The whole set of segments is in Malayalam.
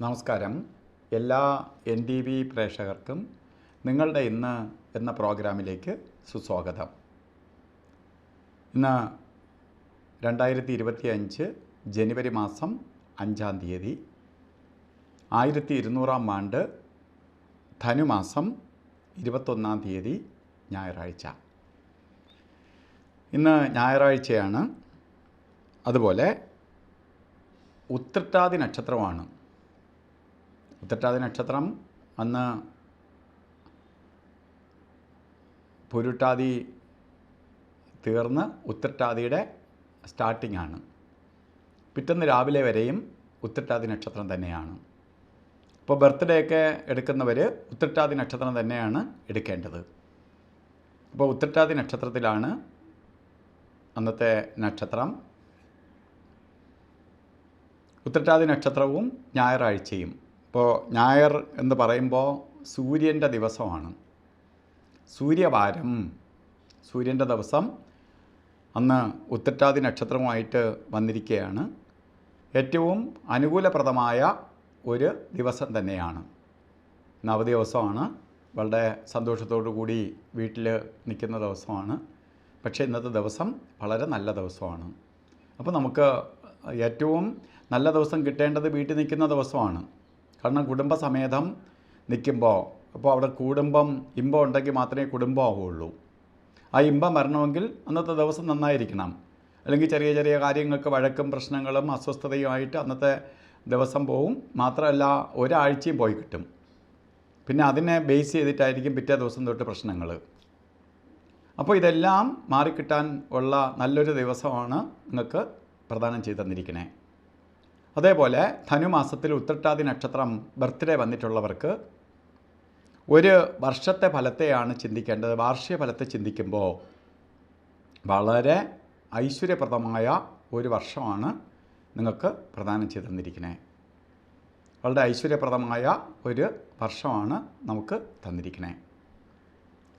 നമസ്കാരം. എല്ലാ NTV പ്രേക്ഷകർക്കും നിങ്ങളുടെ ഇന്ന് എന്ന പ്രോഗ്രാമിലേക്ക് സുസ്വാഗതം. ഇന്ന് 2025 ജനുവരി മാസം 5-ാം തീയതി, 1200-ാം ആണ്ട് ധനുമാസം 21-ാം തീയതി ഞായറാഴ്ച. ഇന്ന് ഞായറാഴ്ചയാണ്. അതുപോലെ ഉത്രട്ടാതി നക്ഷത്രമാണ്. ഉത്രട്ടാതി നക്ഷത്രം അന്ന് പുരുട്ടാതി തീർന്ന് ഉത്രട്ടാതിയുടെ സ്റ്റാർട്ടിംഗ് ആണ്. പിറ്റേന്ന് രാവിലെ വരെയും ഉത്രട്ടാതി നക്ഷത്രം തന്നെയാണ്. ഇപ്പോൾ ബർത്ത്ഡേ ഒക്കെ എടുക്കുന്നവർ ഉത്രട്ടാതി നക്ഷത്രം തന്നെയാണ് എടുക്കേണ്ടത്. അപ്പോൾ ഉത്രട്ടാതി നക്ഷത്രത്തിലാണ് അന്നത്തെ നക്ഷത്രം. ഉത്രട്ടാതി നക്ഷത്രവും ഞായറാഴ്ചയും. ഇപ്പോൾ ഞായർ എന്ന് പറയുമ്പോൾ സൂര്യൻ്റെ ദിവസമാണ്, സൂര്യവാരം, സൂര്യൻ്റെ ദിവസം അന്ന് ഉത്രട്ടാതി നക്ഷത്രവുമായിട്ട് വന്നിരിക്കുകയാണ്. ഏറ്റവും അനുകൂലപ്രദമായ ഒരു ദിവസം തന്നെയാണ്. ഇന്ന് അവധി ദിവസമാണ്. വളരെ സന്തോഷത്തോടു കൂടി വീട്ടിൽ നിൽക്കുന്ന ദിവസമാണ്. പക്ഷേ ഇന്നത്തെ ദിവസം വളരെ നല്ല ദിവസമാണ്. അപ്പോൾ നമുക്ക് ഏറ്റവും നല്ല ദിവസം കിട്ടേണ്ടത് വീട്ടിൽ നിൽക്കുന്ന ദിവസമാണ്. കാരണം കുടുംബസമേതം നിൽക്കുമ്പോൾ, അപ്പോൾ അവിടെ കുടുംബം ഇമ്പം ഉണ്ടെങ്കിൽ മാത്രമേ കുടുംബം ആവുകയുള്ളൂ. ആ ഇമ്പം വരണമെങ്കിൽ അന്നത്തെ ദിവസം നന്നായിരിക്കണം. അല്ലെങ്കിൽ ചെറിയ ചെറിയ കാര്യങ്ങൾക്ക് വഴക്കും പ്രശ്നങ്ങളും അസ്വസ്ഥതയുമായിട്ട് അന്നത്തെ ദിവസം പോവും. മാത്രമല്ല ഒരാഴ്ചയും പോയി കിട്ടും. പിന്നെ അതിനെ ബേസ് ചെയ്തിട്ടായിരിക്കും പിറ്റേ ദിവസം തൊട്ട് പ്രശ്നങ്ങൾ. അപ്പോൾ ഇതെല്ലാം മാറിക്കിട്ടാൻ ഉള്ള നല്ലൊരു ദിവസമാണ് നിങ്ങൾക്ക് പ്രദാനം ചെയ്തു തന്നിരിക്കണേ. അതേപോലെ ധനുമാസത്തിൽ ഉത്രട്ടാതി നക്ഷത്രം ബർത്ത്ഡേ വന്നിട്ടുള്ളവർക്ക് ഒരു വർഷത്തെ ഫലത്തെയാണ് ചിന്തിക്കേണ്ടത്. വാർഷിക ഫലത്തെ ചിന്തിക്കുമ്പോൾ വളരെ ഐശ്വര്യപ്രദമായ ഒരു വർഷമാണ് നിങ്ങൾക്ക് പ്രദാനം ചെയ്തു തന്നിരിക്കണേ. വളരെ ഐശ്വര്യപ്രദമായ ഒരു വർഷമാണ് നമുക്ക് തന്നിരിക്കണേ.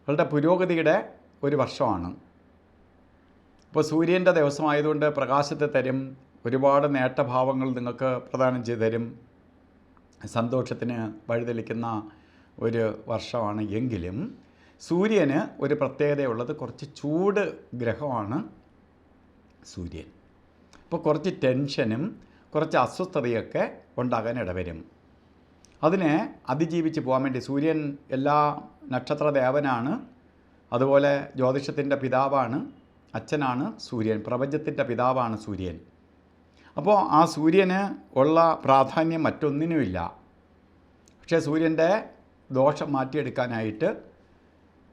വളരെ പുരോഗതിയുടെ ഒരു വർഷമാണ്. ഇപ്പോൾ സൂര്യൻ്റെ ദിവസമായതുകൊണ്ട് പ്രകാശത്തെ തരും, ഒരുപാട് നേട്ടഭാവങ്ങൾ നിങ്ങൾക്ക് പ്രദാനം ചെയ്തു തരും, സന്തോഷത്തിന് വഴിതെളിക്കുന്ന ഒരു വർഷമാണ്. എങ്കിലും സൂര്യന് ഒരു പ്രത്യേകതയുള്ളത്, കുറച്ച് ചൂട് ഗ്രഹമാണ് സൂര്യൻ. അപ്പോൾ കുറച്ച് ടെൻഷനും കുറച്ച് അസ്വസ്ഥതയൊക്കെ ഉണ്ടാകാൻ ഇടവരും. അതിനെ അതിജീവിച്ച് പോകാൻ വേണ്ടി സൂര്യൻ എല്ലാ നക്ഷത്രദേവനാണ്. അതുപോലെ ജ്യോതിഷത്തിൻ്റെ പിതാവാണ്, അച്ഛനാണ് സൂര്യൻ, പ്രപഞ്ചത്തിൻ്റെ പിതാവാണ് സൂര്യൻ. അപ്പോൾ ആ സൂര്യന് ഉള്ള പ്രാധാന്യം മറ്റൊന്നിനുമില്ല. പക്ഷേ സൂര്യൻ്റെ ദോഷം മാറ്റിയെടുക്കാനായിട്ട്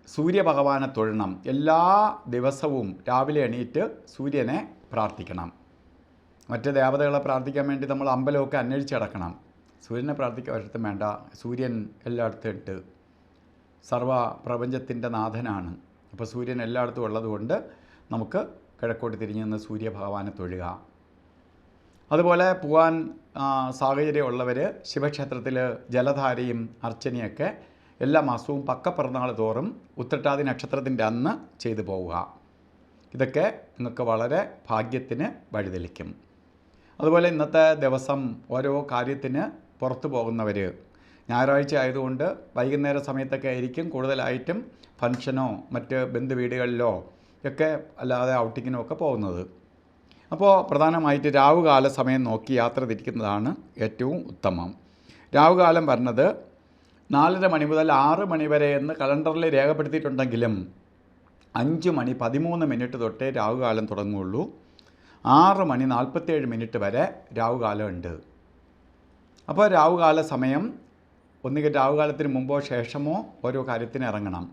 സൂര്യഭഗവാനെ തൊഴണം. എല്ലാ ദിവസവും രാവിലെ എണീറ്റ് സൂര്യനെ പ്രാർത്ഥിക്കണം. മറ്റ് ദേവതകളെ പ്രാർത്ഥിക്കാൻ വേണ്ടി നമ്മൾ അമ്പലമൊക്കെ അന്വേഷിച്ചടക്കണം. സൂര്യനെ പ്രാർത്ഥിക്കാൻ ഒരിടത്തും വേണ്ട. സൂര്യൻ എല്ലായിടത്തും ഉണ്ട്. സർവ പ്രപഞ്ചത്തിൻ്റെ നാഥനാണ്. അപ്പോൾ സൂര്യൻ എല്ലായിടത്തും ഉള്ളതുകൊണ്ട് നമുക്ക് കിഴക്കോട്ട് തിരിഞ്ഞ് നിന്ന് സൂര്യഭഗവാനെ തൊഴുക. അതുപോലെ പോകാൻ സാഹചര്യമുള്ളവർ ശിവക്ഷേത്രത്തിൽ ജലധാരയും അർച്ചനയൊക്കെ എല്ലാ മാസവും പക്കപ്പിറന്നാൾ തോറും ഉത്രട്ടാതി നക്ഷത്രത്തിൻ്റെ അന്ന് ചെയ്തു പോവുക. ഇതൊക്കെ നിങ്ങൾക്ക് വളരെ ഭാഗ്യത്തിന് വഴിതെളിക്കും. അതുപോലെ ഇന്നത്തെ ദിവസം ഓരോ കാര്യത്തിന് പുറത്തു പോകുന്നവർ, ഞായറാഴ്ച ആയതുകൊണ്ട് വൈകുന്നേര സമയത്തൊക്കെ ആയിരിക്കും കൂടുതലായിട്ടും ഫംഗ്ഷനോ മറ്റ് ബന്ധുവീടുകളിലോ ഒക്കെ അല്ലാതെ ഔട്ടിങ്ങിനോ ഒക്കെ പോകുന്നത്. അപ്പോൾ പ്രധാനമായിട്ട് രാവുകാല സമയം നോക്കി യാത്ര തിരിക്കുന്നതാണ് ഏറ്റവും ഉത്തമം. രാവുകാലം വരുന്നത് 4:30 മണി മുതൽ 6 മണി വരെ എന്ന് കലണ്ടറിൽ രേഖപ്പെടുത്തിയിട്ടുണ്ടെങ്കിലും 5 മണി 13 മിനിറ്റ് തൊട്ടേ രാവുകാലം തുടങ്ങുകയുള്ളൂ. 6 മണി 47 മിനിറ്റ് വരെ രാവുകാലം ഉണ്ട്. അപ്പോൾ രാവുകാല സമയം ഒന്നുകിൽ രാവുകാലത്തിന് മുമ്പോ ശേഷമോ ഓരോ കാര്യത്തിന് ഇറങ്ങണം.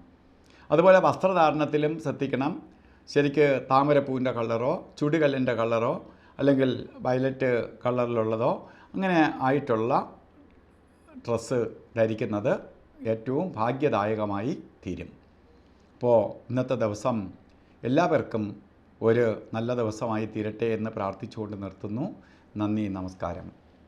അതുപോലെ വസ്ത്രധാരണത്തിലും ശ്രദ്ധിക്കണം. ശരിക്ക് താമരപ്പൂവിൻ്റെ കളറോ ചുടുകല്ലിൻ്റെ കളറോ അല്ലെങ്കിൽ വയലറ്റ് കളറിലുള്ളതോ അങ്ങനെ ആയിട്ടുള്ള ഡ്രസ്സ് ധരിക്കുന്നത് ഏറ്റവും ഭാഗ്യദായകമായി തീരും. അപ്പോൾ ഇന്നത്തെ ദിവസം എല്ലാവർക്കും ഒരു നല്ല ദിവസമായി തീരട്ടെ എന്ന് പ്രാർത്ഥിച്ചുകൊണ്ട് നിർത്തുന്നു. നന്ദി, നമസ്കാരം.